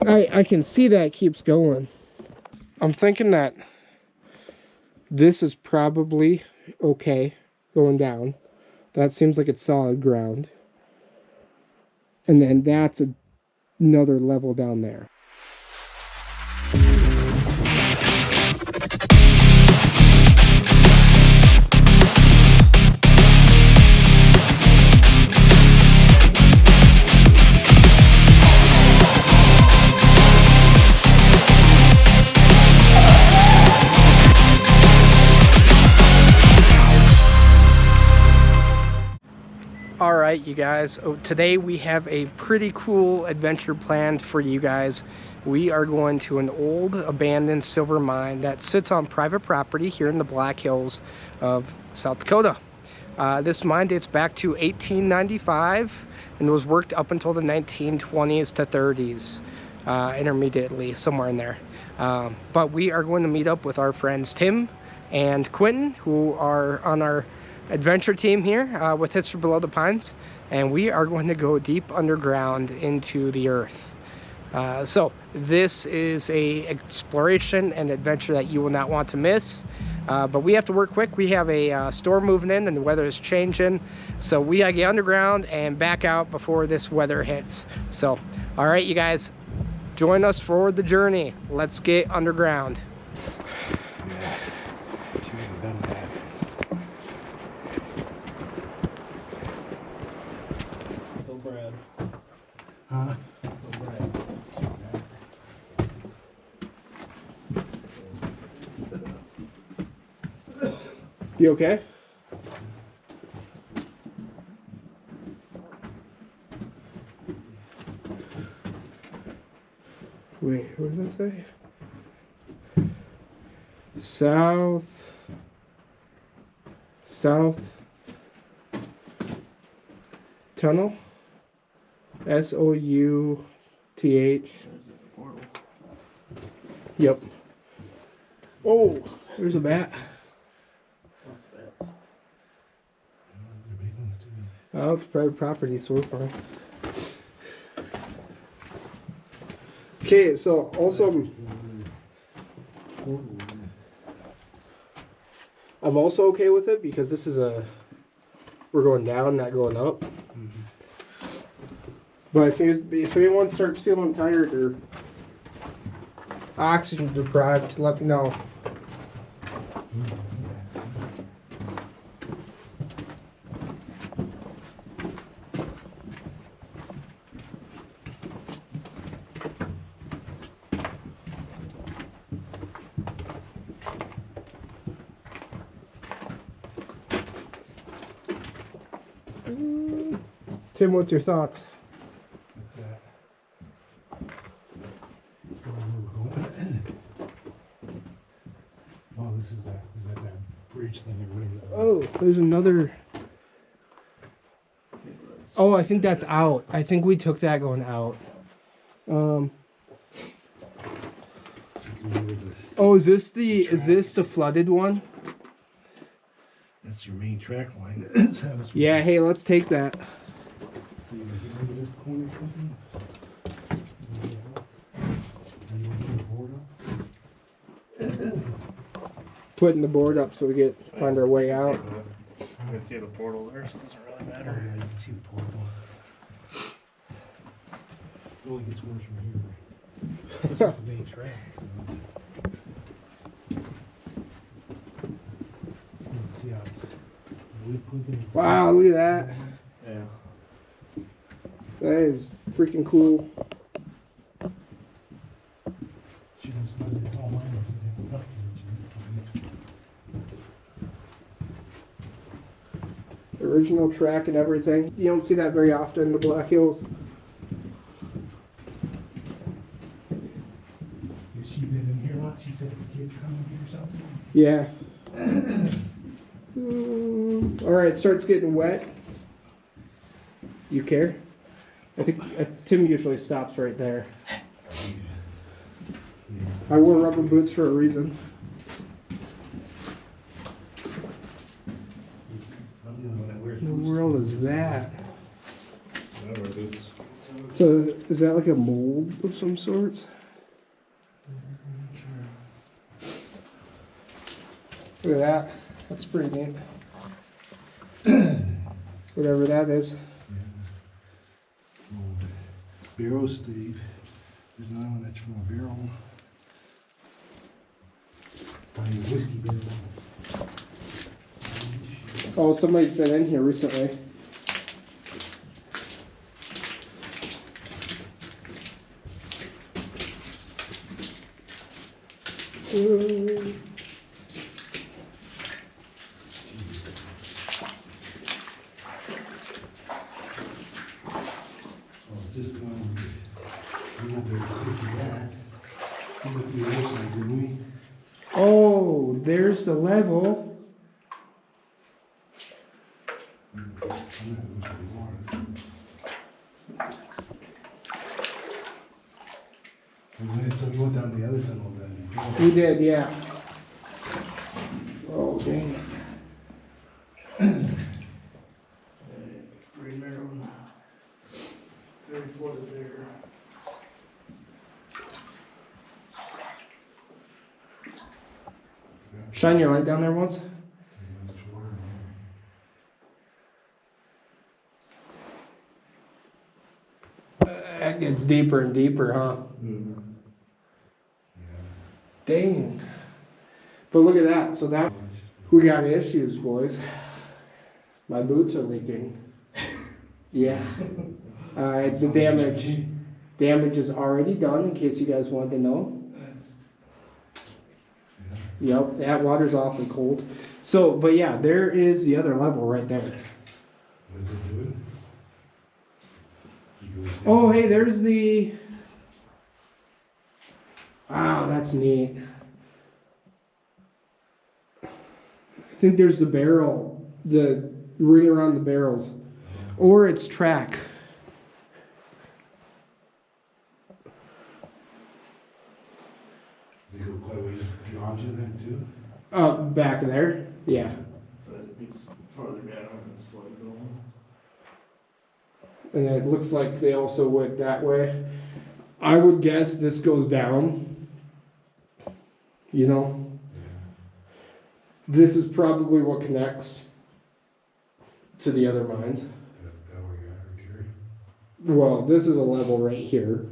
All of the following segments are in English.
I can see that it keeps going. I'm thinking that this is probably okay going down. That seems like it's solid ground. And then that's another level down there. All right, you guys, today we have a pretty cool adventure planned for you guys. We are going to an old abandoned silver mine that sits on private property here in the Black Hills of South Dakota. This mine dates back to 1895 and was worked up until the 1920s to 30s, intermediately, somewhere in there. But we are going to meet up with our friends Tim and Quentin, who are on our adventure team here with History Below the Pines, and we are going to go deep underground into the earth. So this is a exploration and adventure that you will not want to miss, but we have to work quick. We have a storm moving in and the weather is changing, so we gotta get underground and back out before this weather hits. So all right, you guys, join us for the journey. Let's get underground. Yeah, should have done that. Brad. Huh? Brad. You okay? Wait, what does that say? South tunnel. S-O-U-T-H. Yep. Oh, there's a bat. Oh, it's private property, so we're fine. Okay, so also, I'm also okay with it because this is we're going down, not going up. But if anyone starts feeling tired or oxygen deprived, let me know. Tim, what's your thoughts? Oh, this is that bridge thing. Oh, there's another. Oh, I think that's out. I think we took that going out. Oh, is this the flooded one? That's your main track line. Yeah, hey, let's take that. So you remember this corner company? Putting the board up so we find our way out. You can see the portal there, so it doesn't really Oh, matter. yeah, you can see the portal. It only gets worse from here. This is the main track. So. You can see how it's Wow, look at that. Yeah. That is freaking cool. Original track and everything. You don't see that very often in the Black Hills. Has she been in here a lot? She said the kids coming here or something? Yeah. All right, starts getting wet. You care? I think Tim usually stops right there. I wore rubber boots for a reason. What in the world is that? It's a Is that like a mold of some sorts? Look at that. That's pretty neat. Whatever that is. Barrel Steve. There's another one that's from a barrel. Tiny whiskey barrel. Oh, somebody's been in here recently. Oh, it's just the one we had to pick that. We went to the other side, didn't we? Oh, there's the level. I'm not looking for the water. And then, so we went down the other tunnel then before. We did, yeah. Oh, dang it. It's pretty narrow. Very flooded there. Shine your light down there once. Much water in It gets deeper and deeper, huh? there. Yeah. Dang. But look at that. So that we got issues, boys. My boots are leaking. Yeah. The damage is already done, in case you guys wanted to know. Nice. Yep, that water's awfully cold. So, but yeah, there is the other level right there. What is it doing? You go down. Oh, hey, there's the. Wow, that's neat. I think there's the barrel, the ring around the barrels, or its track. Does it go quite a ways beyond you then too? Back there, yeah. But it's farther down and it's flooded going. And it looks like they also went that way. I would guess this goes down. You know, this is probably what connects to the other mines. That way you carry. Well, this is a level right here.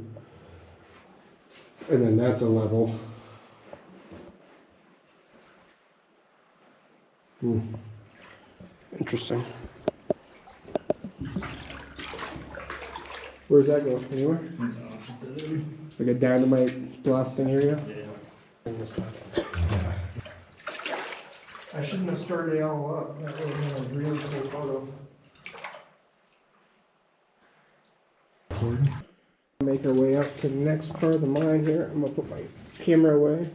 And then that's a level. Interesting. Where's that go? Anywhere? No, just the. Like a dynamite blasting area? Yeah. I shouldn't have started it all up. That would have been a really cool photo. Recording? Make our way up to the next part of the mine here. I'm gonna put my camera away.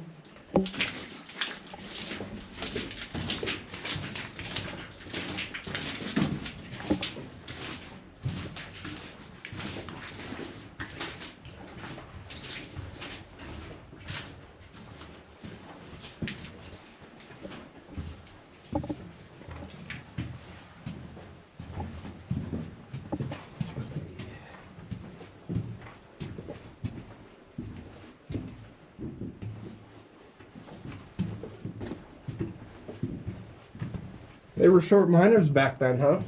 They were short miners back then, huh?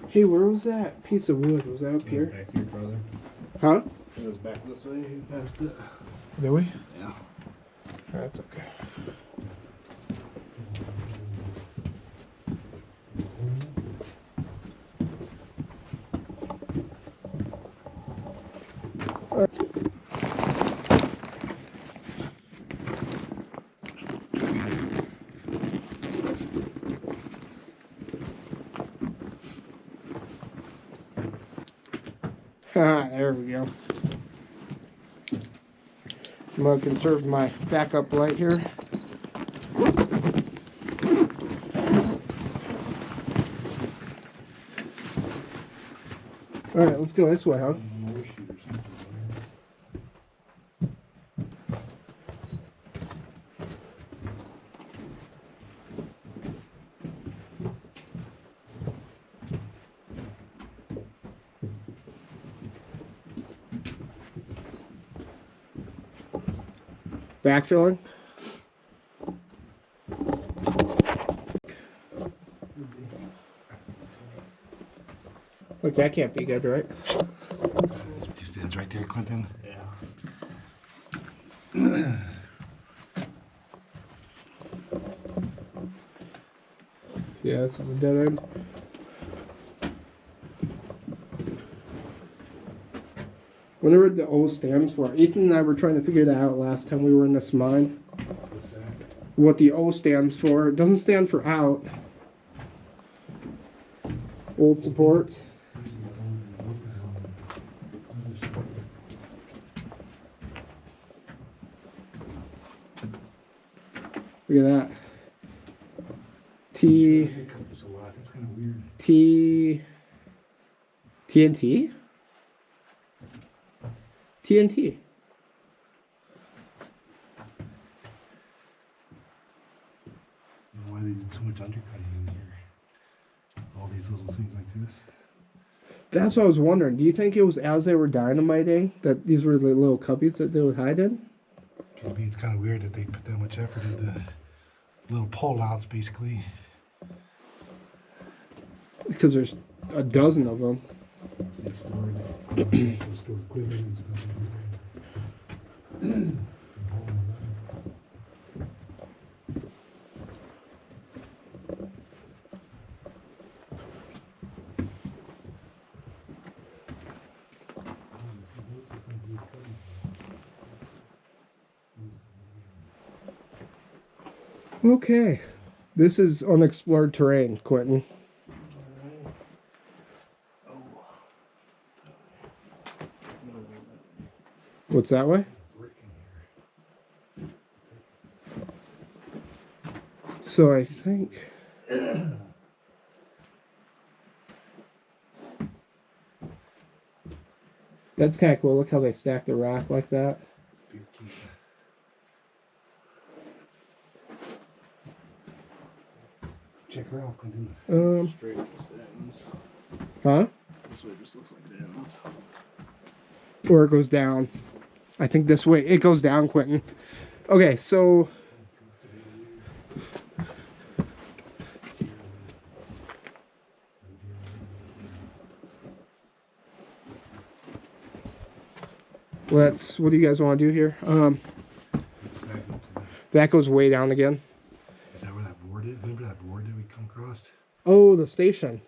Hey, where was that piece of wood? Was that up here? Back here farther. Huh? It was back this way, past it. Did we? Yeah. That's okay. There we go. I'm going to conserve my backup light here. Alright, let's go this way, huh? Backfilling? Look, that can't be good, right? Just stands right there, Quentin. Yeah. Yeah, this is a dead end. Wonder what the O stands for. Ethan and I were trying to figure that out last time we were in this mine. What's that? What the O stands for. It doesn't stand for out. Old supports. Look at that. I cut this a lot. That's kind of weird. TNT? TNT. I don't know why they did so much undercutting in here. All these little things like this. That's what I was wondering. Do you think it was as they were dynamiting that these were the little cubbies that they would hide in? Could be. It's kind of weird that they put that much effort into little pull-outs, basically. Because there's a dozen of them. They store equipment and stuff. Okay. This is unexplored terrain, Quentin. What's that way? So I think that's kind of cool. Look how they stack the rock like that. Check her out, Quentin. Straight just ends. Huh? This way just looks like it ends. Or it goes down. I think this way. It goes down, Quentin. Okay, so what do you guys want to do here? That goes way down again. Is that where that board is? Remember that board that we come across? Oh, the station.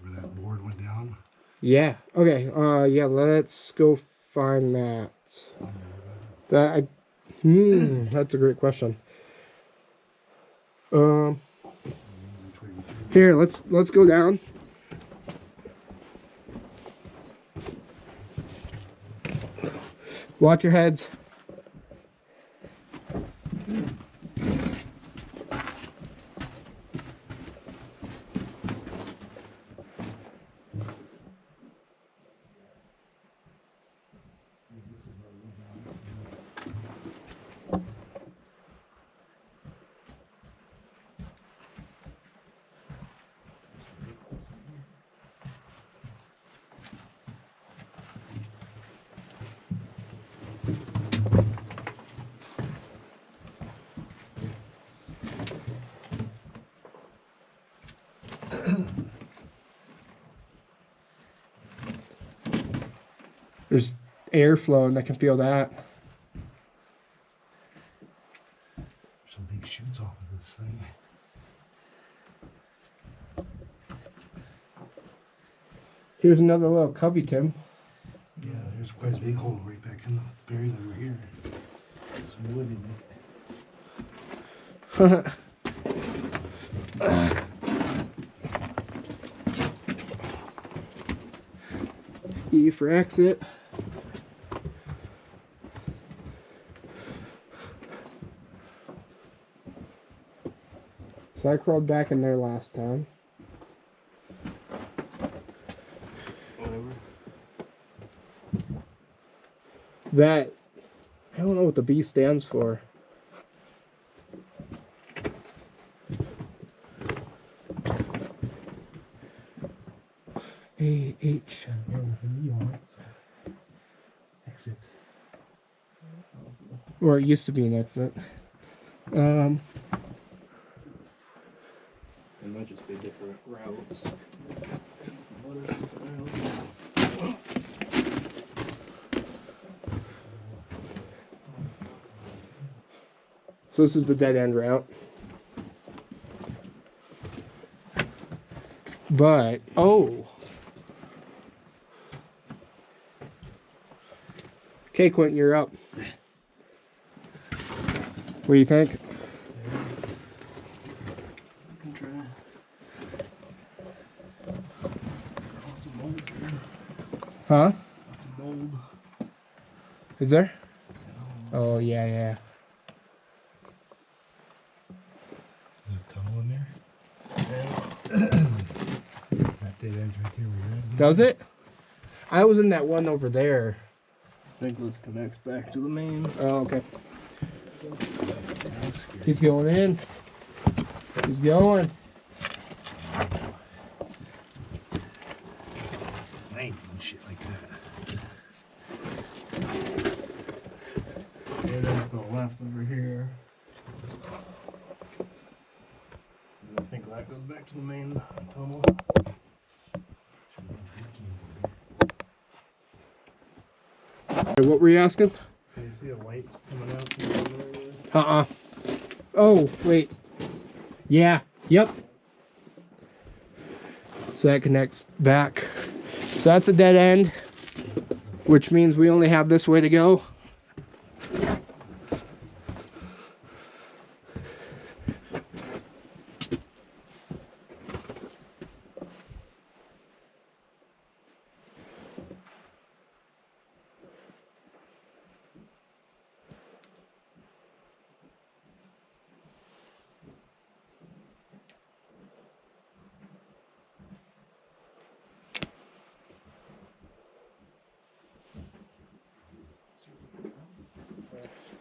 Where that board went down? Yeah. Okay. Yeah, let's go find that. That's a great question. Here, let's go down. Watch your heads. There's air flowing. I can feel that. Some big shoots off of this thing. Here's another little cubby, Tim. Yeah, there's quite a big hole right back in the buried over here. Some wood in it. E for exit. So I crawled back in there last time. Whatever. That, I don't know what the B stands for. A-H. Exit. Or it used to be an exit. It might just be different routes. So this is the dead end route. But, oh. Okay, Quentin, you're up. What do you think? I can try. Lots of mold here. Huh? Lots of mold. Is there? Oh, yeah, yeah. Is there a tunnel in there? That dead end right there where you're at. Does it? I was in that one over there. I think this connects back to the main. Oh, okay. That's scary. He's going in. He's going. I ain't doing shit like that. And there's the left over here. And I think that goes back to the main tunnel. What were you asking? Can you see a light coming out from the other area? Uh-uh. Oh, wait. Yeah. Yep. So that connects back. So that's a dead end, which means we only have this way to go.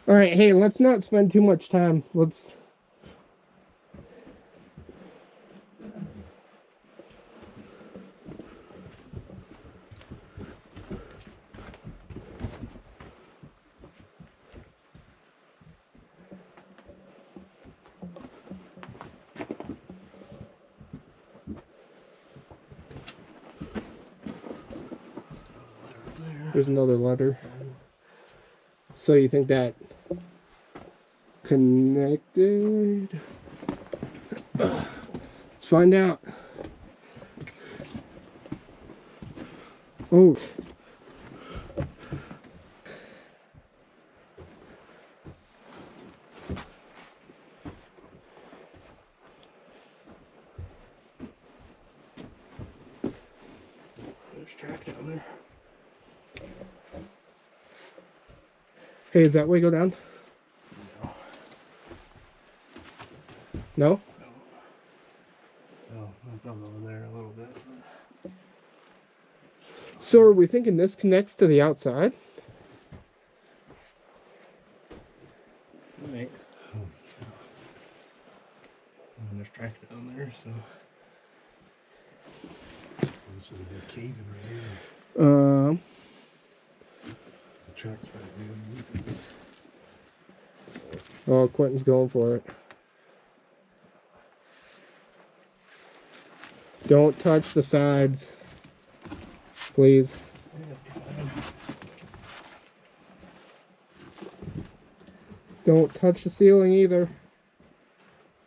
All right, hey, let's not spend too much time. Let's... There's another letter. So you think that connected? Let's find out. Oh. There's track down there. Hey, is that way go down? No? Oh, it goes over there a little bit. So are we thinking this connects to the outside? Right. And there's track down there, so. This is a big cave in right here. The track's right there. Oh, Quentin's going for it. Don't touch the sides, please. Don't touch the ceiling either.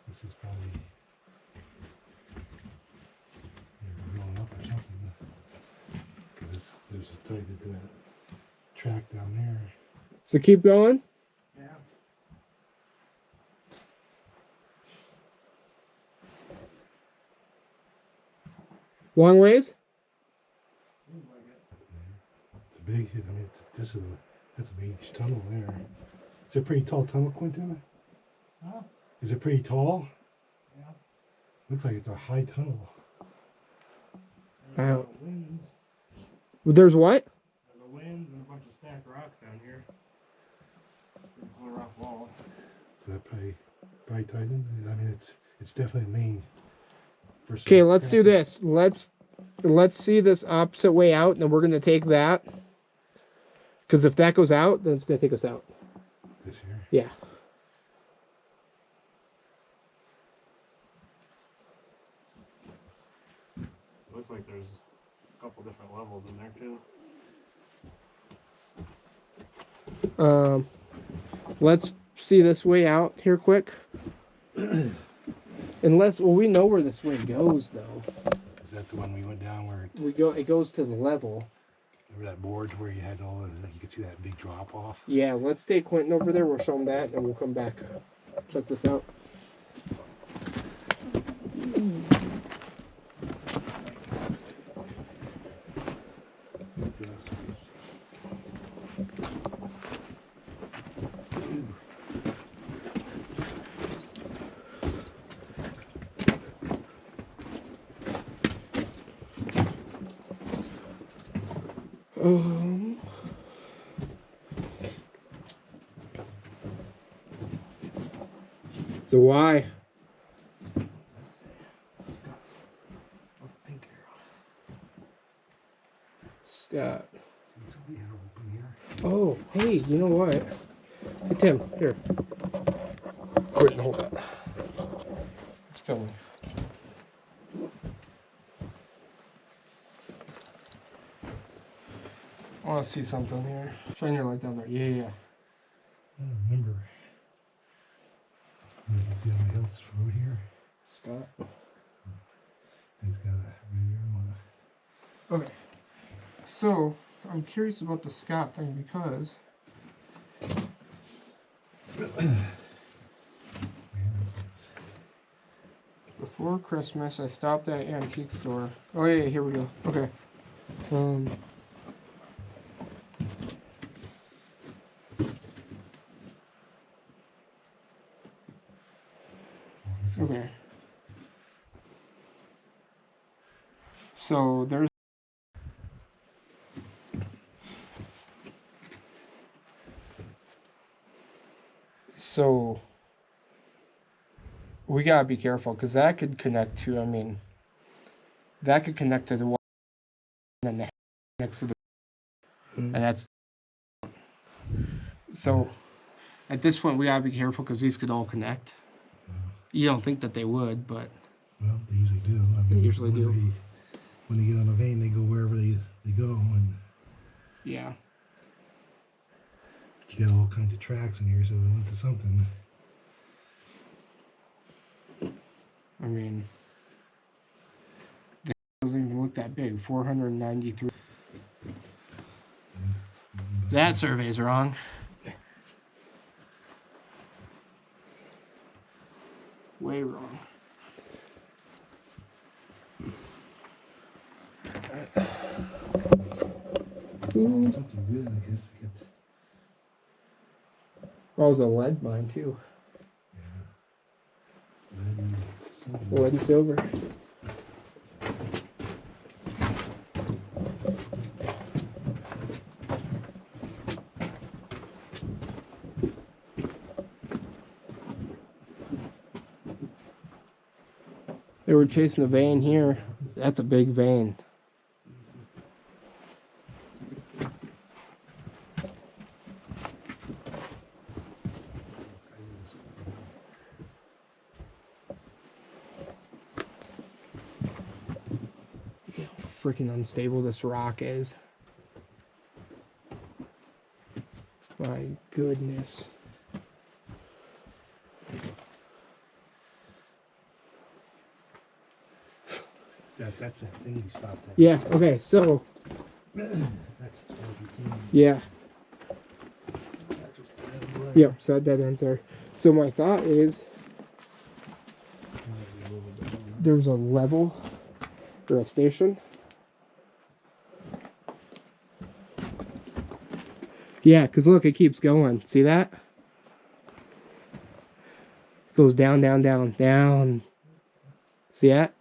This is probably going up or something. Because there's a tight track down there. So keep going. Yeah. Long ways. It's a big, I mean, that's a big tunnel there. It's a pretty tall tunnel, Quentin? Huh? Is it pretty tall? Yeah. Looks like it's a high tunnel. Ow. Winds. There's what? There's a winds and a bunch of stacked rocks down here. A rock wall. So that probably ties in. I mean, it's definitely main. Okay, let's do this. Let's see this opposite way out, and then we're gonna take that. Because if that goes out, then it's gonna take us out. This here. Yeah. Looks like there's a couple different levels in there too. Let's see this way out here quick. Unless, well, we know where this way goes though. Is that the one we went down where It goes to the level. remember that board where you had all the, you could see that big drop off? Yeah, let's take Quentin over there. We'll show him that, and we'll come back. Check this out. So why? Scott. Oh, hey, you know what? Hey, Tim, here. Quentin, hold that. It's filming. I want to see something here. Shine your light down there. Yeah. I don't remember. You can see on the hills road here. Scott. He's got a radio on. Okay. So, I'm curious about the Scott thing because before Christmas I stopped at antique store. Oh yeah, here we go. Okay. Okay. So there's we gotta be careful because that could connect to, I mean, that could connect to the one and the next to the, and that's, so at this point we gotta be careful because these could all connect. You don't think that they would, but Well, they usually do. I mean, they usually do. When they get on a vein, they go wherever they go, and Yeah. you got all kinds of tracks in here, so it went to something. I mean, it doesn't even look that big. 493. That survey's wrong. Way wrong. Something good, I guess, to get. Oh, it was a lead mine too. Lead and silver. They were chasing a vein here. That's a big vein. Freaking unstable this rock is. My goodness. That's that thing you stopped at. Yeah, okay, so That's yeah. Yep, so that dead ends there. So my thought is there's a level or a station. Yeah, because look, it keeps going. See that? It goes down, down, down, down. See that?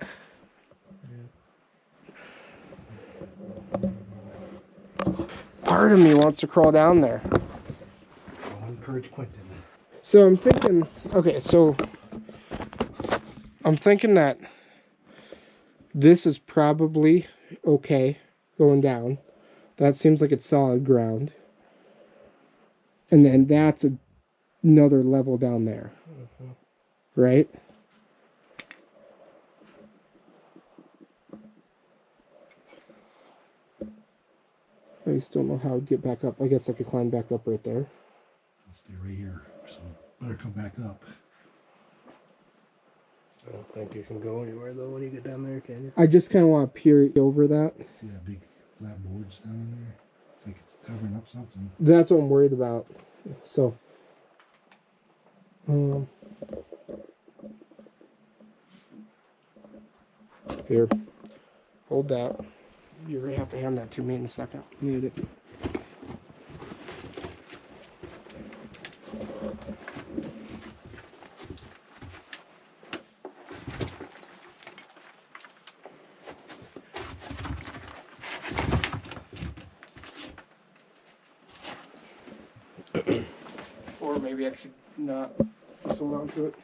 Part of me wants to crawl down there. I'll encourage Quentin. So I'm thinking, okay, so I'm thinking that this is probably okay going down. That seems like it's solid ground. And then that's a another level down there, right? I just don't know how I'd get back up. I guess I could climb back up right there. I'll stay right here. So better come back up. I don't think you can go anywhere though when you get down there, can you? I just kind of want to peer over that. See that big flat boards down in there? It's like it's covering up something. That's what I'm worried about. So, here, hold that. You're gonna have to hand that to me in a second. Need it. Or maybe I should not just hold on to it.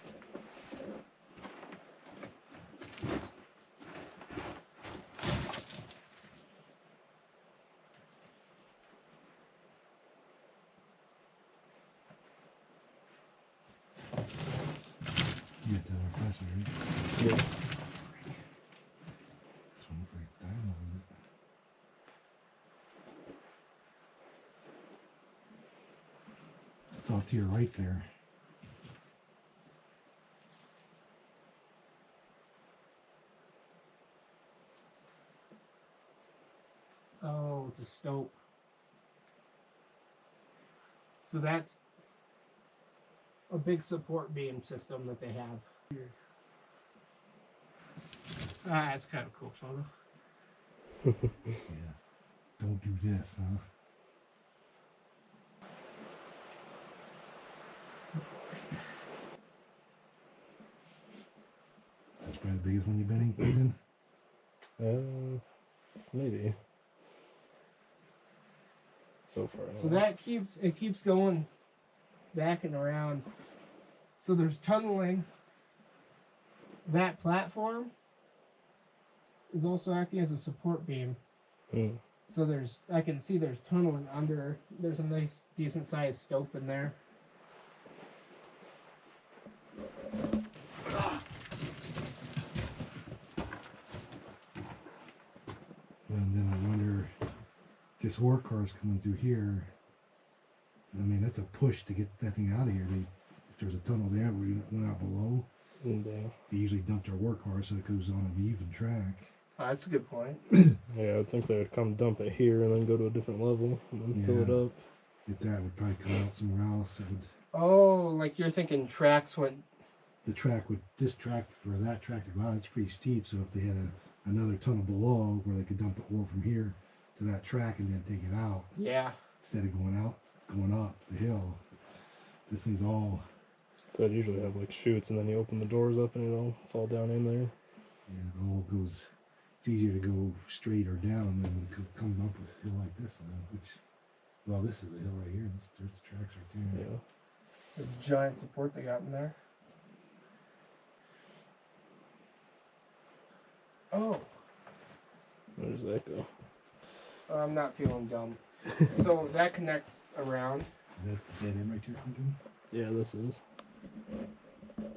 You got that on flashlight, right? Yeah. This one looks like it's dying a little bit. It's off to your right there. Oh, it's a stope. So that's a big support beam system that they have. Ah, that's kind of cool photo. Yeah. Don't do this, huh? Is this probably the biggest one you've been in? Maybe. So far. So that keeps going back and around. So there's tunneling. That platform is also acting as a support beam. So I can see there's tunneling under. There's a nice, decent sized stope in there. And then I wonder, this ore car's coming through here. I mean, that's a push to get that thing out of here. If there's a tunnel there where you went out below, they usually dump their ore car so it goes on an even track. Oh, that's a good point. Yeah, I think they would come dump it here and then go to a different level and then fill it up. If that would probably come out somewhere else, it would. Oh, like you're thinking tracks went. The track would, this track for that track to go out, it's pretty steep. So if they had another tunnel below where they could dump the ore from here to that track and then take it out, Yeah. instead of going up the hill, this thing's all. So I'd usually have like chutes and then you open the doors up and it'll fall down in there. Yeah, it all goes. It's easier to go straight or down than to come up a hill like this, which, well, this is a hill right here. There's the tracks right there. Yeah. It's a giant support they got in there. Oh, Where does that go? I'm not feeling dumb. So that connects around. Is that the dead end right here, Quentin? Yeah, this is.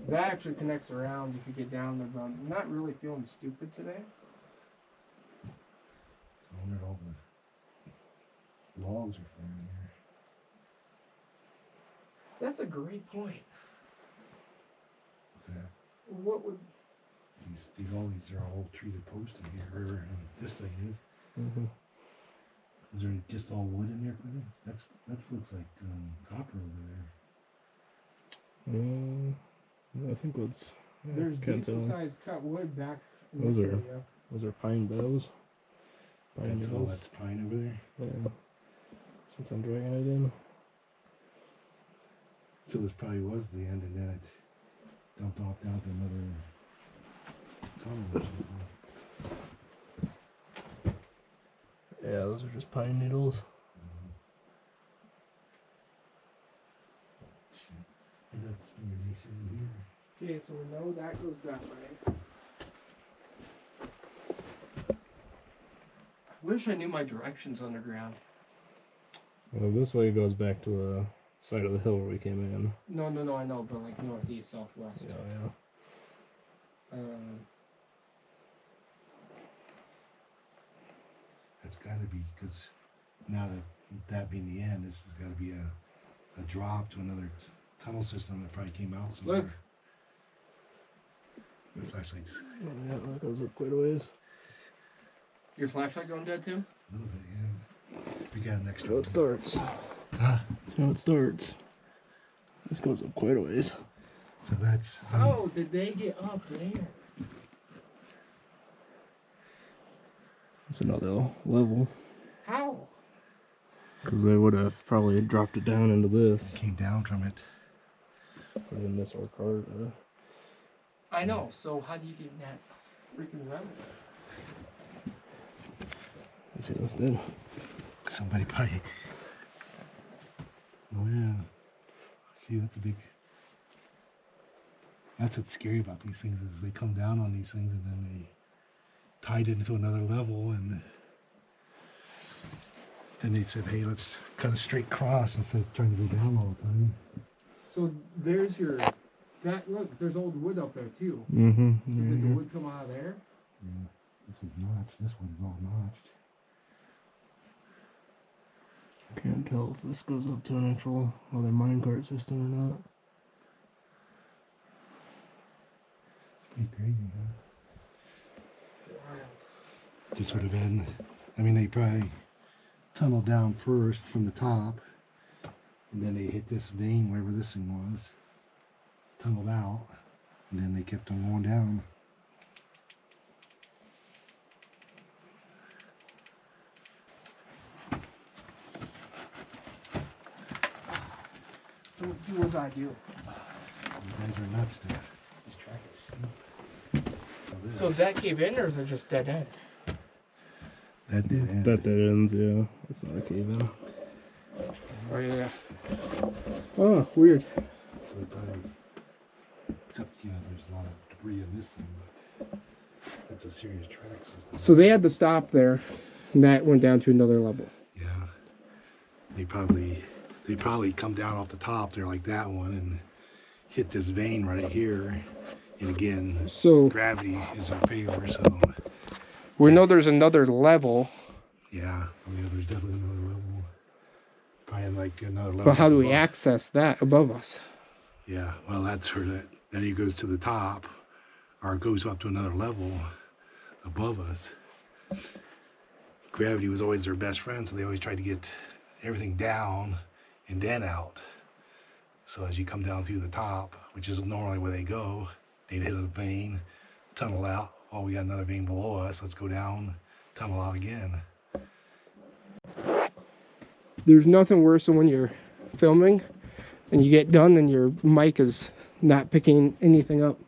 That actually connects around if you get down there, but I'm not really feeling stupid today. So I wonder all the logs are from here. That's a great point. What's that? What would... These are all treated post in here, and this thing is. Mm-hmm. Is there just all wood in there, Quentin? That looks like copper over there. I think that's. Yeah, There's can't decent tell. sized cut wood back in Those this are- area. Those are pine boughs. Pine That's all needles. that's pine over there. Yeah. Something dragging it in. So this probably was the end, and then it dumped off down to another tunnel or something. Yeah, those are just pine needles. Shit. And that's underneath in here. Okay, so we know that goes that way. I wish I knew my directions underground. Well, this way goes back to side of the hill where we came in. No, I know, but like northeast, southwest. Yeah. That's got to be, because now that being the end, this has got to be a drop to another tunnel system that probably came out somewhere. Look. The flashlights. Yeah, that goes up quite a ways. Your flashlight going dead too? A little bit, yeah. We got an That's extra. how it starts. Ah, That's how it starts. This goes up quite a ways. so that's. How did they get up there? It's another level. How? Because they would have probably dropped it down into this. Came down from it. Put it in this or cart. I know. So how do you get that freaking level? You see this then? Somebody probably. Oh yeah. See, that's a big. That's what's scary about these things is they come down on these things and then they tied it into another level and then they said, hey, let's cut a straight cross instead of trying to go down all the time. So there's your. That look. There's old wood up there too. Mm-hmm. So did the wood come out of there? Yeah, this is notched. This one's all notched. Can't tell if this goes up to an actual other minecart system or not. It's pretty crazy, huh? This would have been, I mean, they probably tunneled down first from the top, and then they hit this vein, wherever this thing was, tunneled out, and then they kept on going down. What was I do? These guys are nuts to this track is steep. So is that cave in or is it just dead end? That did end. That dead ends, yeah. It's not a cave in. Oh yeah. Oh, weird. So they probably, except, you know, there's a lot of debris in this thing, but that's a serious track system. So they had to stop there, and that went down to another level. Yeah. They probably come down off the top there like that one and hit this vein right here. And again, So gravity is our favor, so we know there's another level, yeah, I mean, there's definitely another level. Probably like another level. but how do we above. access that above us? Yeah, well, that's where that then he goes to the top, or it goes up to another level above us. Gravity was always their best friend, so they always tried to get everything down and then out. So as you come down through the top, which is normally where they go, they'd hit a vein, tunnel out. Oh, we got another vein below us. Let's go down, tunnel out again. There's nothing worse than when you're filming and you get done and your mic is not picking anything up.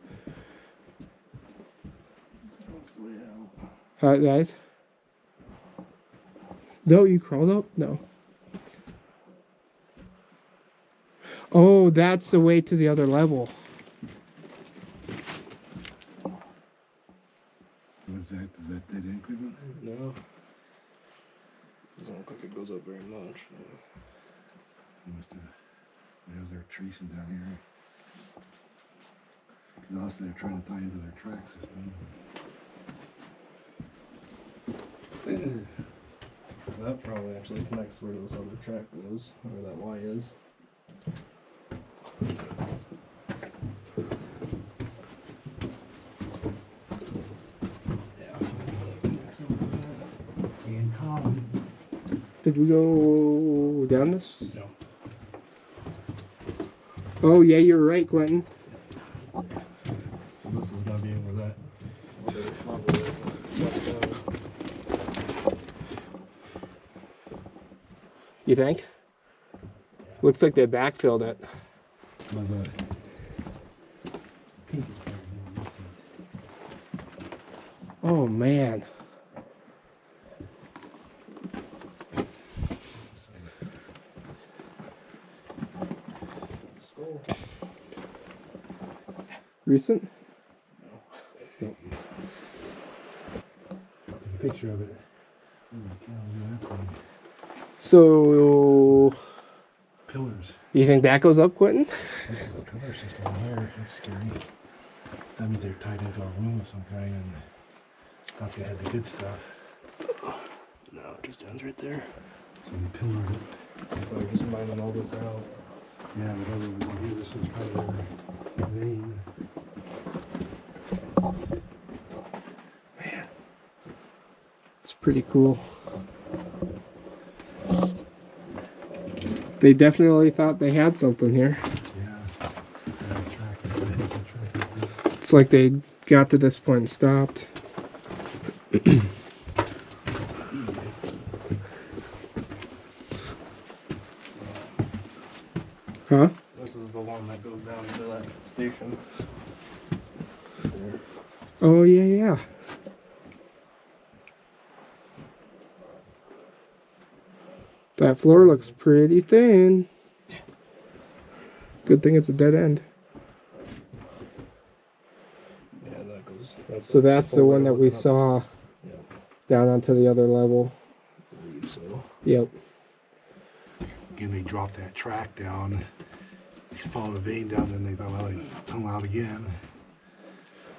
Guys? Is that what you crawled up? No. Oh, that's the way to the other level. Was that, is that dead end equipment? No. Doesn't look like it goes up very much. There's their tracing down here. Because also they're trying to tie into their track system. That probably actually connects where this other track goes, where that Y is. And common. Did we go down this? No. Oh, yeah, you're right, Quentin. So this is gonna be where that level is. You think? Looks like they backfilled it. Well, the pink is better than this is. Oh, man. Skull. Recent? Take a picture of it. Holy cow, look at that thing. So, pillars. You think that goes up, Quentin? This is a pillar system here. That's scary. That means they're tied into a room of some kind and thought they had the good stuff. No, it just ends right there. So they pillared it. So they're just mining all this out. Yeah, whatever we do, this is probably their vein. Man, it's pretty cool. They definitely thought they had something here. Yeah. It's like they got to this point and stopped. Huh? This is the one that goes down to that station. There. Oh, yeah, yeah. That floor looks pretty thin. Good thing it's a dead end. Yeah, that goes. So that's the one that we looking up. saw Yeah, down onto the other level. I believe so. Yep. Again, they dropped that track down. They followed a vein down, and they thought, well, they tunnel out again.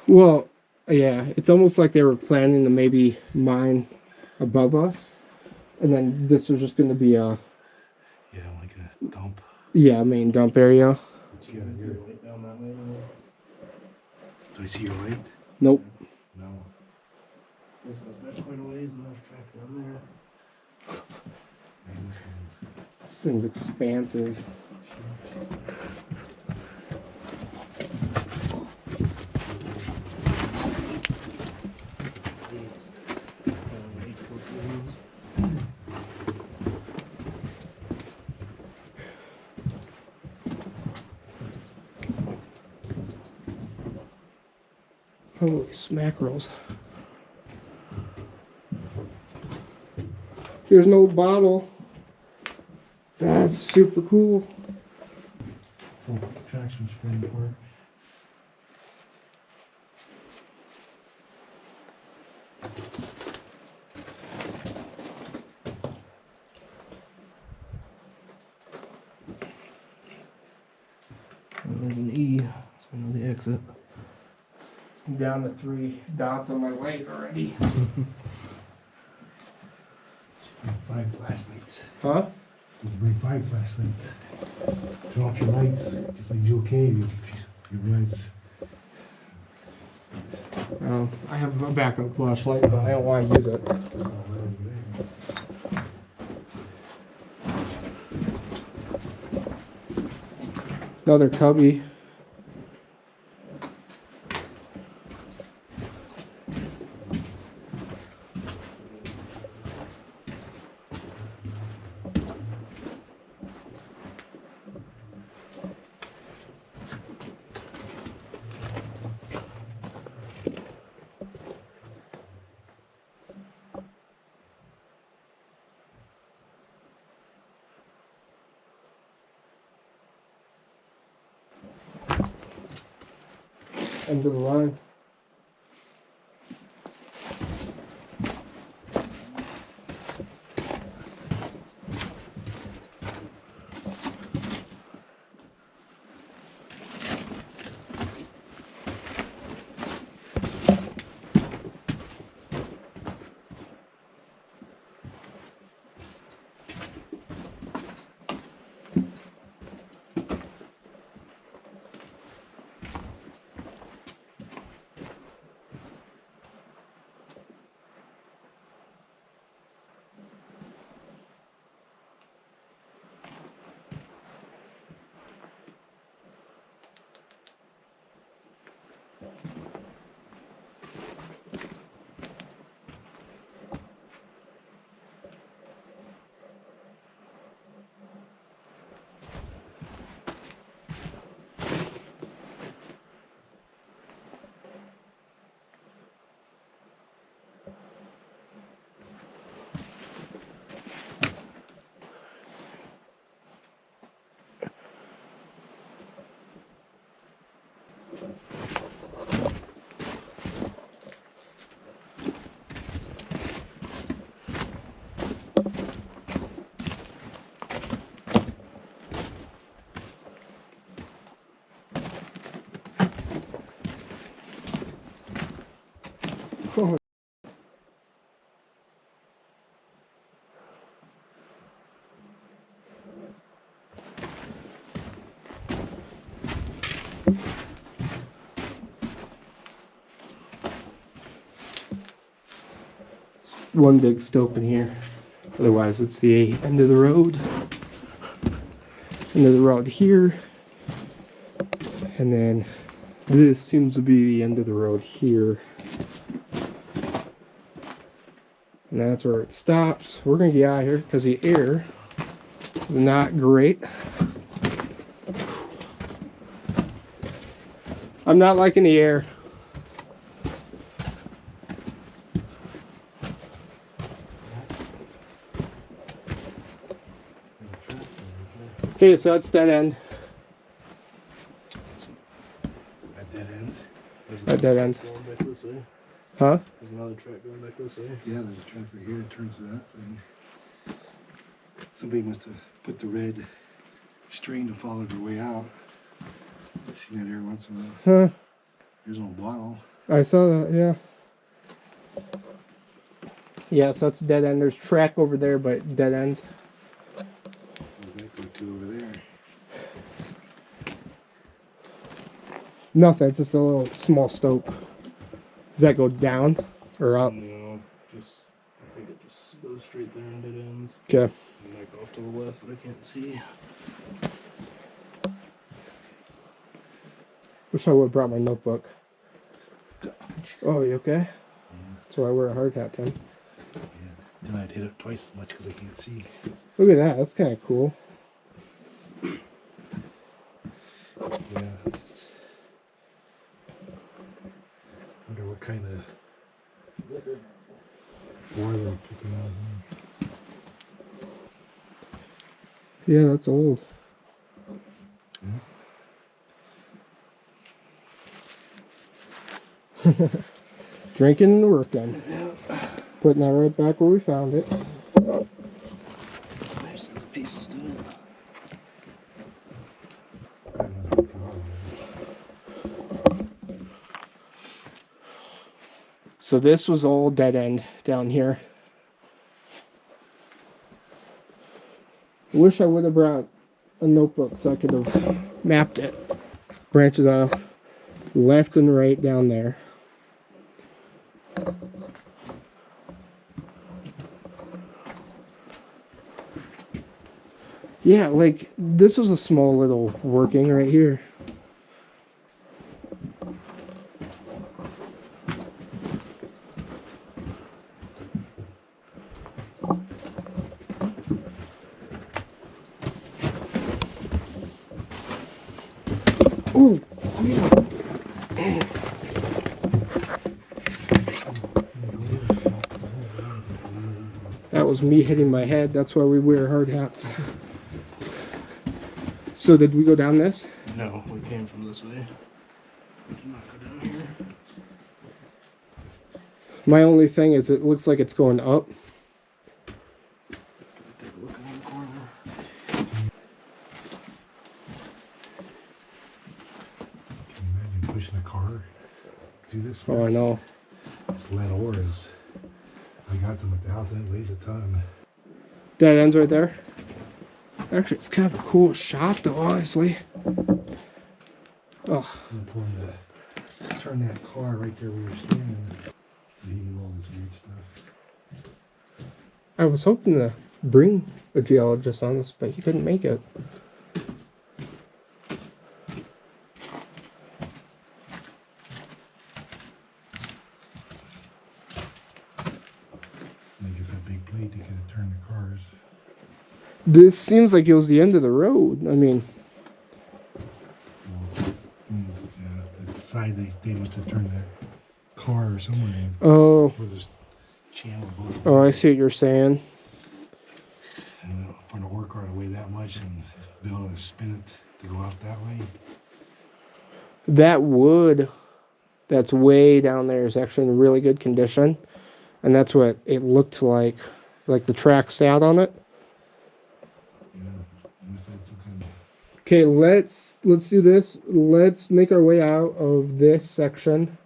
Well, yeah, it's almost like they were planning to maybe mine above us. And then this was just going to be a, Yeah, like a dump. yeah, main dump area. What you got Is here? there a light down that way? Do I see your light? Nope. No. So this goes back quite a ways, and there's track down there. Man, this is- This thing's expansive. Holy smackerels. Here's an old bottle. That's super cool. Oh, tracks from Spring Park. There's an E, so I know the exit. I'm down to 3 dots on my light already. 5 flashlights. Huh? You can bring 5 flashlights. Turn off your lights, just like Joe Cave. You realize. I have a backup flashlight, but I don't want to use it. It's not letting you in. Another cubby. End of the line. one big stope in here. Otherwise, it's the end of the road. End of the road here. And then this seems to be the end of the road here. And that's where it stops. We're going to get out of here because the air is not great. I'm not liking the air. Okay, so that's dead end. At dead ends. At dead ends. Going back this way. Huh? There's another track going back this way. Yeah, there's a track right here that turns to that thing. Somebody must have put the red string to follow their way out. I've seen that every once in a while. Huh? There's no bottle. I saw that, yeah. Yeah, so that's dead end. There's track over there, but dead ends. What does that go to over there? Nothing, it's just a little small stope. Does that go down or up? No, just I think it just goes straight there and dead ends. Okay. And like off to the left, but I can't see. Wish I would have brought my notebook. Oh, you okay? That's why I wear a hard hat, Tim. Yeah. Then I'd hit it twice as much because I can't see. Look at that, that's kind of cool. Yeah. Wonder what kind of ore they're picking out here. Yeah, that's old. Drinking and working. Putting that right back where we found it. There's the other pieces to it. So this was old dead end down here. Wish I would have brought a notebook so I could have mapped it. Branches off left and right down there. Yeah, like this was a small little working right here. Oh, yeah. That was me hitting my head. That's why we wear hard hats. So did we go down this? No, we came from this way. We did not go down here. My only thing is it looks like it's going up. Take a look in one corner. Can you imagine pushing a car through this? Oh, I know. It's lead ore is. I got some at the house and it weighs a ton. Dead ends right there. Actually, it's kind of a cool shot, though, honestly. Oh, I'm pulling the turn that car right there where you're standing. So he knew all this weird stuff. I was hoping to bring a geologist on this, but he couldn't make it. I guess that big plate they could have turned the cars. This seems like it was the end of the road. I mean, Well, the side they must have turned that car or somewhere in. oh, For this channel goes. oh, I see what you're saying. And for an ore car to weigh that much and be able to spin it to go out that way. That wood that's way down there is actually in really good condition. And that's what it looked like the track sat on it. Yeah, it must have had some kind of. Okay, let's do this. Let's make our way out of this section,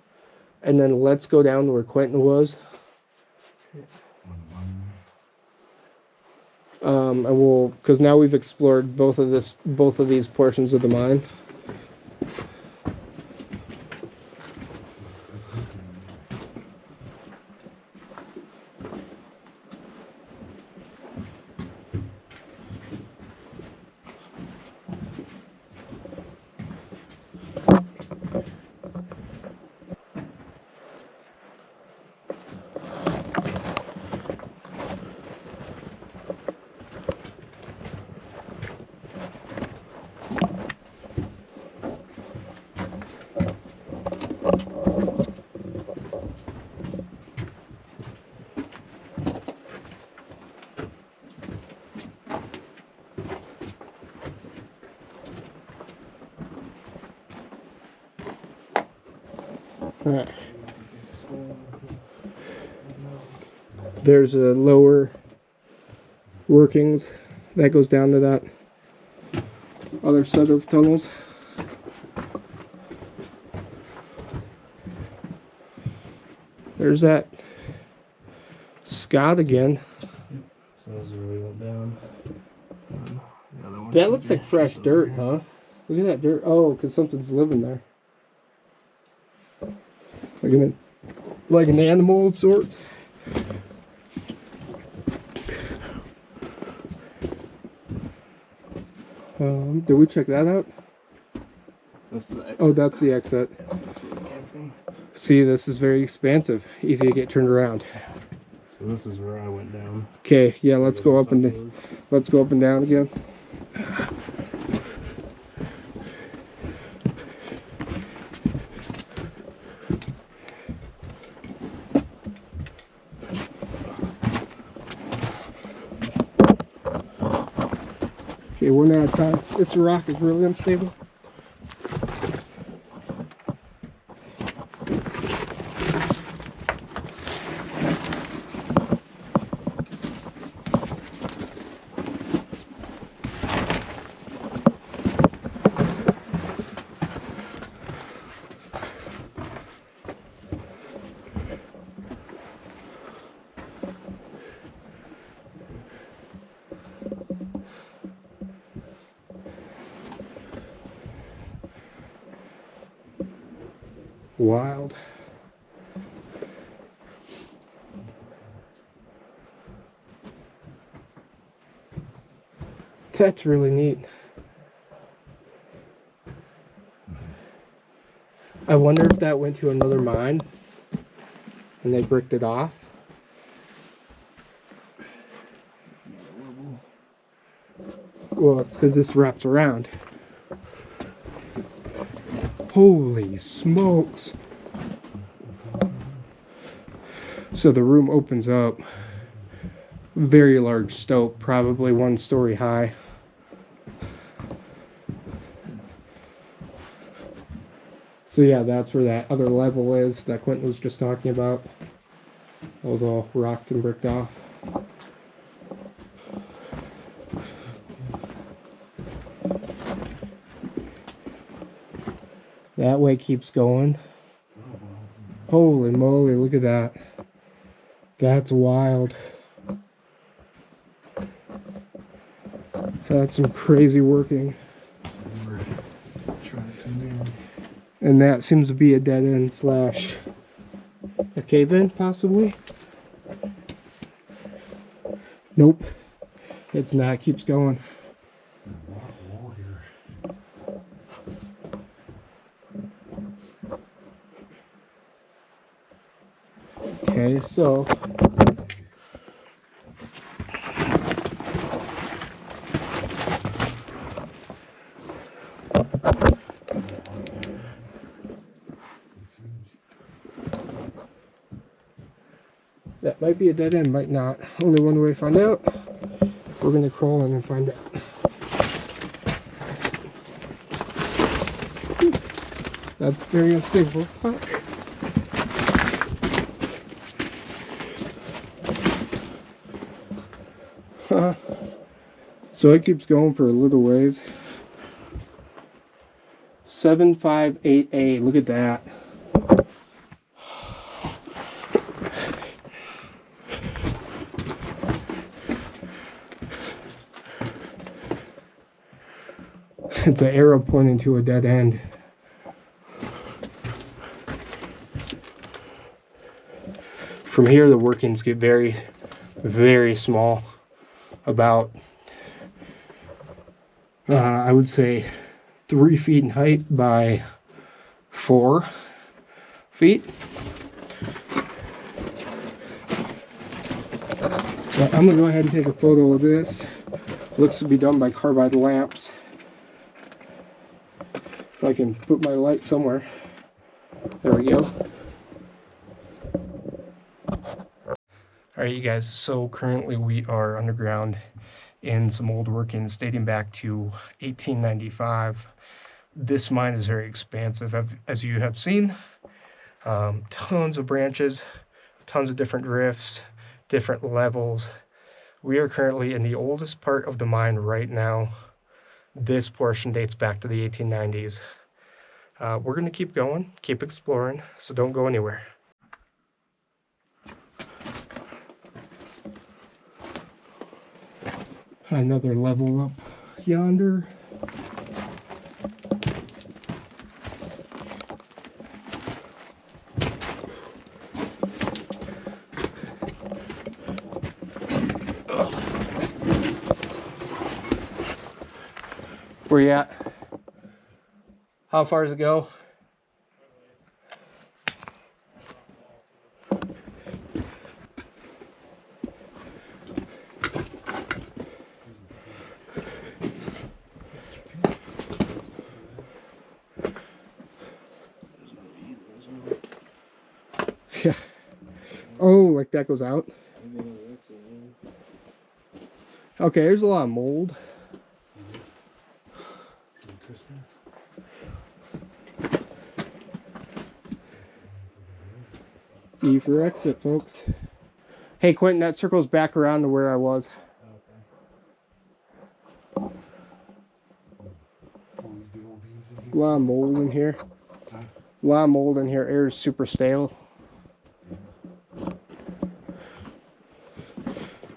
and then let's go down to where Quentin was. On the bottom. And we'll, because now we've explored both of these portions of the mine. Alright. There's a lower workings that goes down to that other set of tunnels. There's that Scott again. So those really went down. That looks like fresh dirt, huh? Look at that dirt. Oh, because something's living there. Like an animal of sorts. Did we check that out? That's the exit. Oh, that's the exit. Yeah, that's where we came from. See, this is very expansive. Easy to get turned around. So this is where I went down. Okay, yeah, let's go up and down again. Okay, one at a time. This rock is really unstable. Wild. That's really neat. I wonder if that went to another mine and they bricked it off. Well, it's because this wraps around. Holy smokes. So the room opens up. Very large stope, probably 1 story high. So yeah, that's where that other level is that Quentin was just talking about. That was all rocked and bricked off. That way keeps going. Holy moly, look at that. That's wild. That's some crazy working. And that seems to be a dead end slash a cave in, possibly. Nope. It's not. It keeps going. Okay, so that might be a dead end, might not. Only one way to find out. We're gonna crawl in and find out. That's very unstable. So it keeps going for a little ways. 758A, look at that. It's an arrow pointing to a dead end. From here, the workings get very, very small. About, I would say, 3 feet in height by 4 feet. But I'm gonna go ahead and take a photo of this. Looks to be done by carbide lamps. If I can put my light somewhere. There we go. Alright, you guys, so currently we are underground in some old workings dating back to 1895. This mine is very expansive, as you have seen. Tons of branches, tons of different drifts, different levels. We are currently in the oldest part of the mine right now. This portion dates back to the 1890s. We're going to keep going, keep exploring, so don't go anywhere. Another level up yonder. Where you at? How far does it go? Yeah. Oh, like that goes out? Okay, there's a lot of mold. E for exit, folks. Hey, Quentin, that circles back around to where I was. All these big old beams in here. A lot of mold in here. Huh? A lot of mold in here. Air's super stale.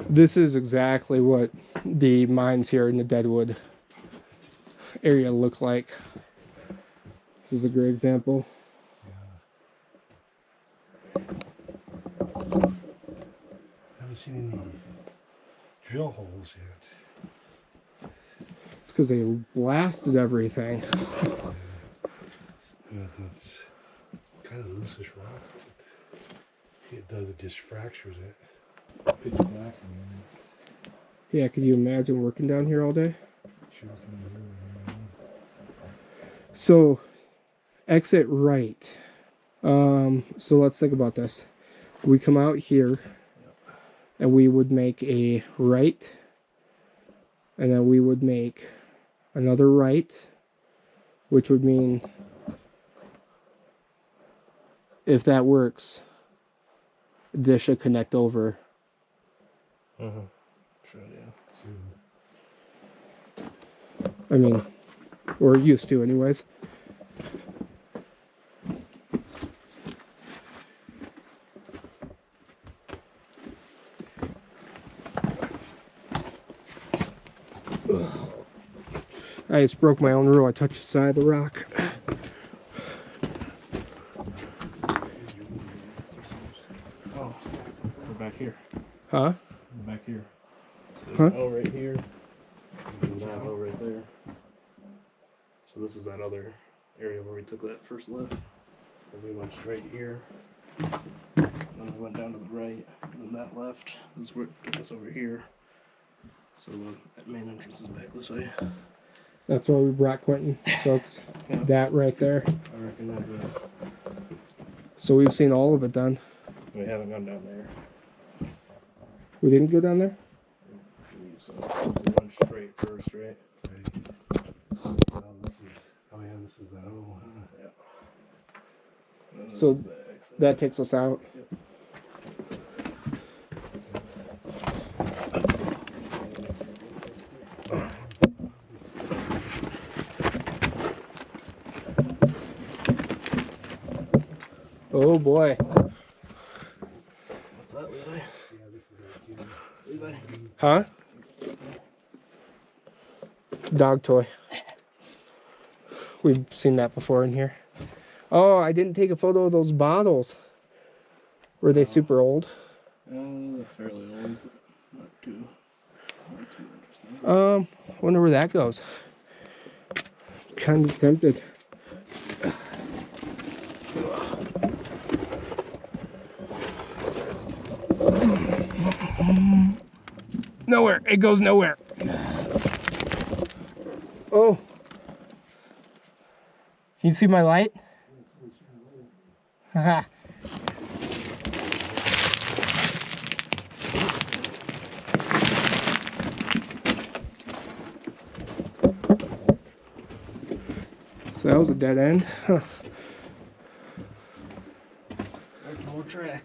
This is exactly what the mines here in the Deadwood area look like. This is a great example. Haven't seen any drill holes yet. It's because they blasted everything. But that's kind of loosish rock. It does, it just fractures it. Pitch black. Yeah, could you imagine working down here all day? So, exit right. So let's think about this. We come out here, and we would make a right, and then we would make another right, which would mean, if that works, this should connect over. Sure, yeah. I mean, we're used to anyways. I just broke my own rule. I touched the side of the rock. Oh, we're back here. Huh? We're back here. So Huh? there's an L right here. And that L right there. So this is that other area where we took that first left. And we went straight here. And then we went down to the right. And then that left is where it took us over here. So that main entrance is back this way. That's why we brought Quentin, folks. Yeah. That right there. I recognize this. So we've seen all of it then. We haven't gone down there. We didn't go down there? So we went straight first, right? Oh, this is, oh yeah, this is that. Oh, Yeah. And then this So is the exit. that takes us out. Yep. Oh boy. What's that, Levi? yeah, this is that again. Levi? Huh? Dog toy. We've seen that before in here. Oh, I didn't take a photo of those bottles. Were they super old? They're fairly old, but not too interesting. Wonder where that goes. Kind of tempted. Nowhere. It goes nowhere. Oh. Can you see my light? Haha. So that was a dead end. Huh. track.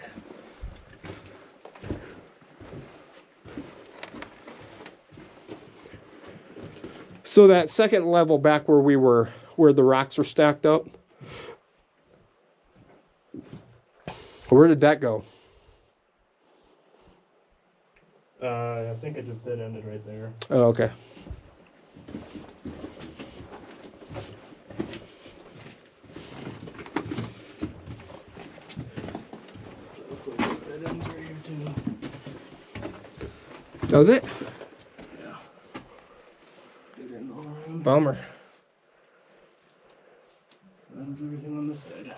So that second level back where we were, where the rocks were stacked up, where did that go? I think it just dead ended right there. Oh, okay. Looks like this dead ends right here too. Does it? Yeah. Dead end all around. Bummer. That was everything on this side.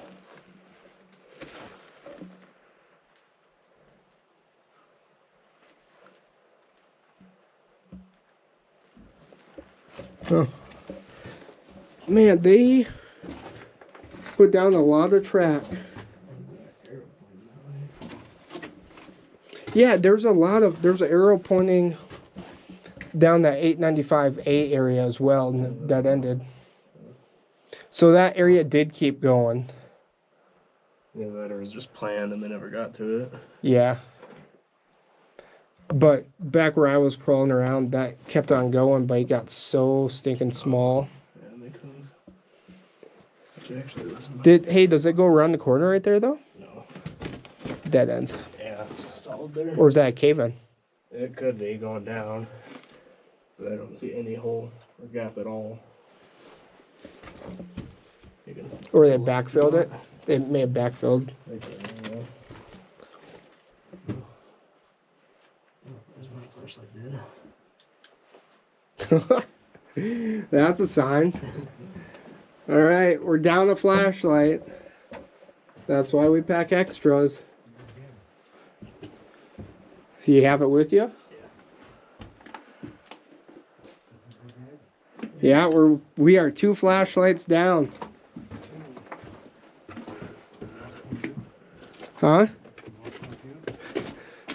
Huh. Man, they put down a lot of track. Yeah, there's an arrow pointing down that 895A area as well, and that ended. So that area did keep going. Yeah, that was just planned and they never got to it. Yeah. But back where I was crawling around, that kept on going, but it got so stinking small. Yeah, that makes sense. Actually, Does it go around the corner right there though? No. Dead ends. Yeah, it's solid there. Or is that a cave-in? It could be going down, but I don't see any hole or gap at all. Or they backfilled it? They may have backfilled. There's my flashlight dead. That's a sign. All right, we're down a flashlight. That's why we pack extras. You have it with you? Yeah, we are 2 flashlights down. Huh?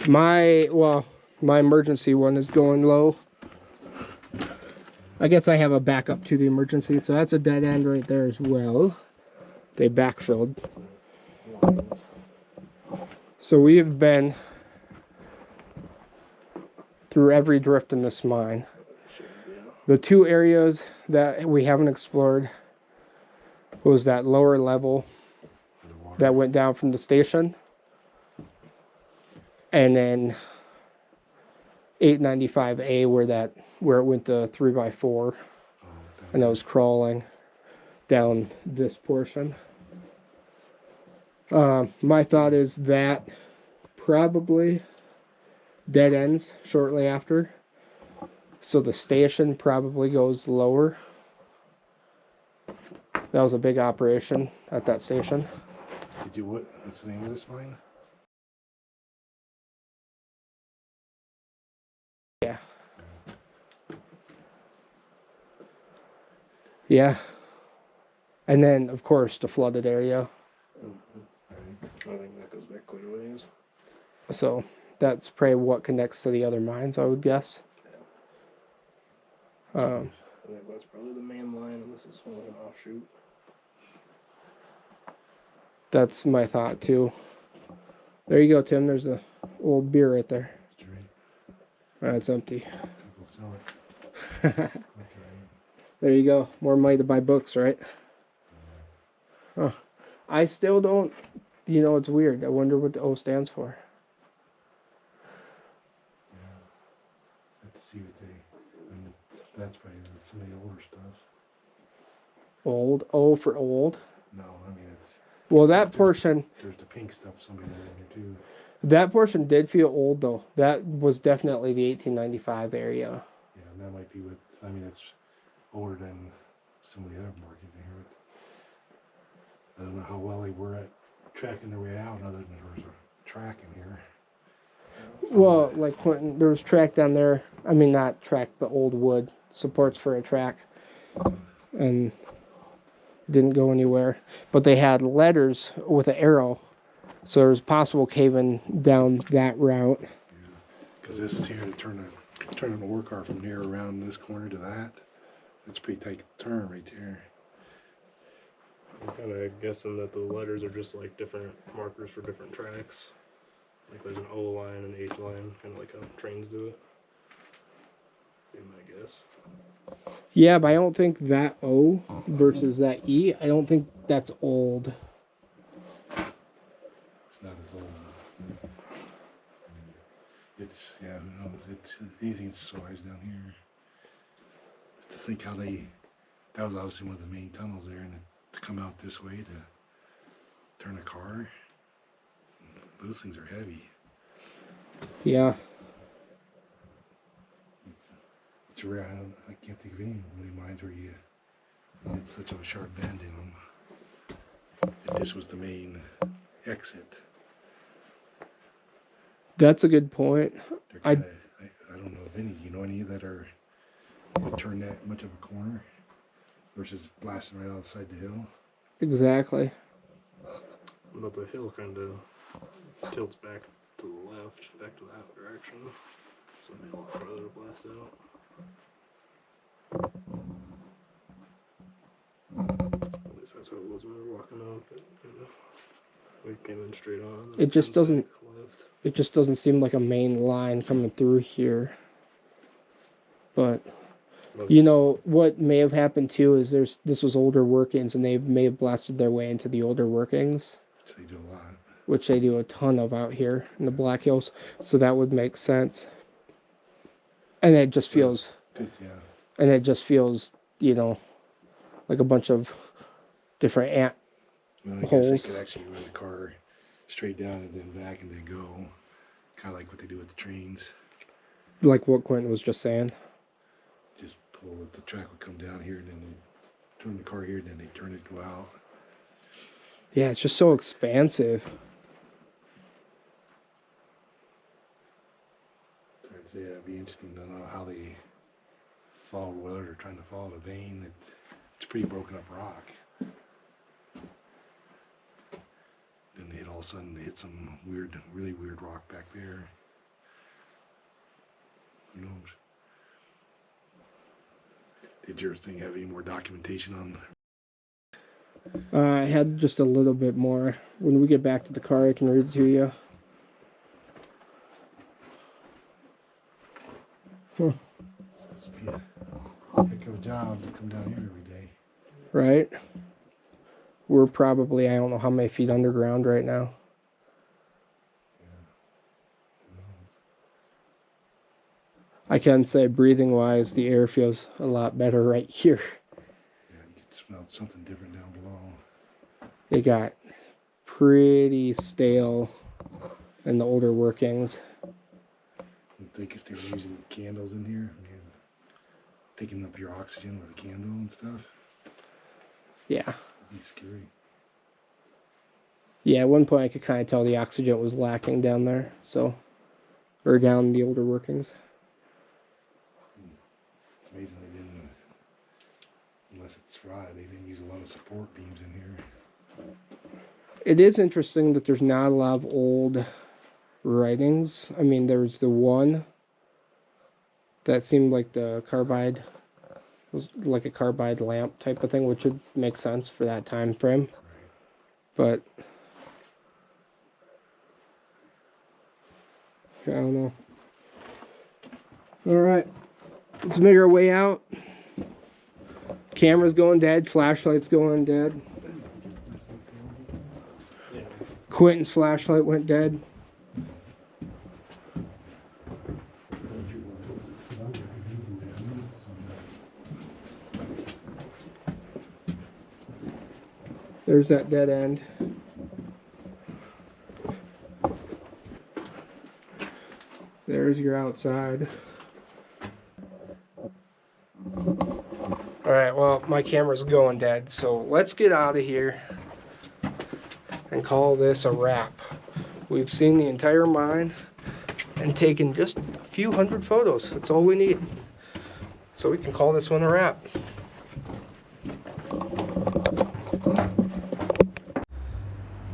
My emergency one is going low. I guess I have a backup to the emergency, so that's a dead end right there as well. They backfilled. So we have been through every drift in this mine. The 2 areas that we haven't explored was that lower level that went down from the station, and then 895A where it went to 3x4, and I was crawling down this portion. My thought is that probably dead ends shortly after, so the station probably goes lower. That was a big operation at that station. Did you what's the name of this mine? Yeah. Yeah. And then, of course, the flooded area. I think that goes back quite a ways. So that's probably what connects to the other mines, I would guess. I think that's probably the main line, and this is only an offshoot. That's my thought, too. There you go, Tim. There's the old beer right there. It's empty. People sell it. There you go. More money to buy books, right? Huh. I still don't, it's weird. I wonder what the O stands for. Yeah. Have to see what that's probably some of the older stuff. Old? O for old? No, I mean it's... Well, that portion... There's the pink stuff somebody did in here too. That portion did feel old, though. That was definitely the 1895 area. Yeah, and that might be what... I mean, it's older than some of the other markets in here. I don't know how well they were at tracking their way out, other than there was a track in here. Well, like Quentin, there was track down there. I mean, not track, but old wood. Supports for a track. And didn't go anywhere. But they had letters with an arrow. So there was possible caving down that route. Yeah, because this is here to turn on the work car from here around this corner to that. That's a pretty tight turn right there. I'm kind of guessing that the letters are just like different markers for different tracks. Like there's an O line and an H line, kind of like how trains do it. Be my guess. Yeah, but I don't think that O versus that E, I don't think that's old. It's not as old. It's, yeah, who knows? It's anything that stores down here. To think how they, that was obviously one of the main tunnels there, and to come out this way to turn a car, those things are heavy. Yeah. It's rare. I can't think of any mines where you had such a sharp bend in them. If this was the main exit. That's a good point. I don't know of any. You know any that are would turn that much of a corner versus blasting right outside the hill? Exactly. But the hill kind of tilts back to the left, back to that direction. So maybe a little further to blast out. At least that's how it was when we were walking up. We came in straight on. It just doesn't. It just doesn't seem like a main line coming through here. But you know what may have happened too is this was older workings, and they may have blasted their way into the older workings. Which they do a lot. Which they do a ton of out here in the Black Hills. So that would make sense. And it just feels. Good, yeah. And it just feels, you know, like a bunch of different holes. Guess they could actually run the car straight down and then back and then go. Kind of like what they do with the trains. Like what Quentin was just saying. Just pull it, the track would come down here and then they turn the car here and then they turn it, go out. Yeah, it's just so expansive. Yeah, it'd be interesting to know how they follow what they're trying to follow the vein. It's pretty broken up rock. Then they hit all of a sudden they hit some weird, really weird rock back there. Who knows? Did your thing have any more documentation on? I had just a little bit more. When we get back to the car, I can read it to you. This would be a heck of a job to come down here every day. Right? We're probably, I don't know how many feet underground right now. I can say breathing-wise, the air feels a lot better right here. Yeah, you can smell something different down below. It got pretty stale in the older workings. I think if they were using candles in here, man, taking up your oxygen with a candle and stuff. Yeah. It'd be scary. Yeah, at one point I could kind of tell the oxygen was lacking down there, so, or down the older workings. It's amazing they didn't, unless it's right, they didn't use a lot of support beams in here. It is interesting that there's not a lot of old writings. I mean, there's the one that seemed like the carbide was like a carbide lamp type of thing, which would make sense for that time frame. Right. But I don't know. All right, let's make our way out. Camera's going dead, flashlight's going dead. Quentin's flashlight went dead. There's that dead end. There's your outside. Alright, well, my camera's going dead, so let's get out of here and call this a wrap. We've seen the entire mine and taken just a few hundred photos. That's all we need. So we can call this one a wrap.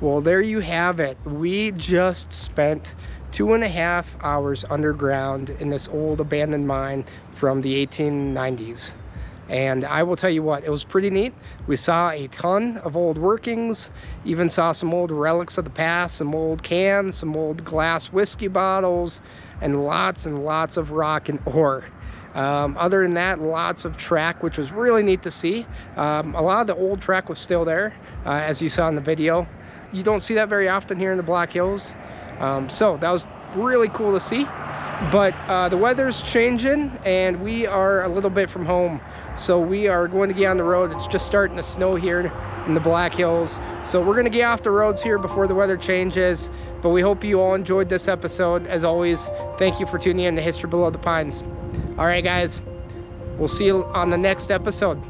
Well, there you have it. We just spent 2.5 hours underground in this old abandoned mine from the 1890s. And I will tell you what, it was pretty neat. We saw a ton of old workings, even saw some old relics of the past, some old cans, some old glass whiskey bottles, and lots of rock and ore. Other than that, lots of track, which was really neat to see. A lot of the old track was still there, as you saw in the video. You don't see that very often here in the Black Hills. So that was really cool to see. But the weather's changing and we are a little bit from home. So we are going to get on the road. It's just starting to snow here in the Black Hills. So we're gonna get off the roads here before the weather changes. But we hope you all enjoyed this episode. As always, thank you for tuning in to History Below the Pines. All right, guys, we'll see you on the next episode.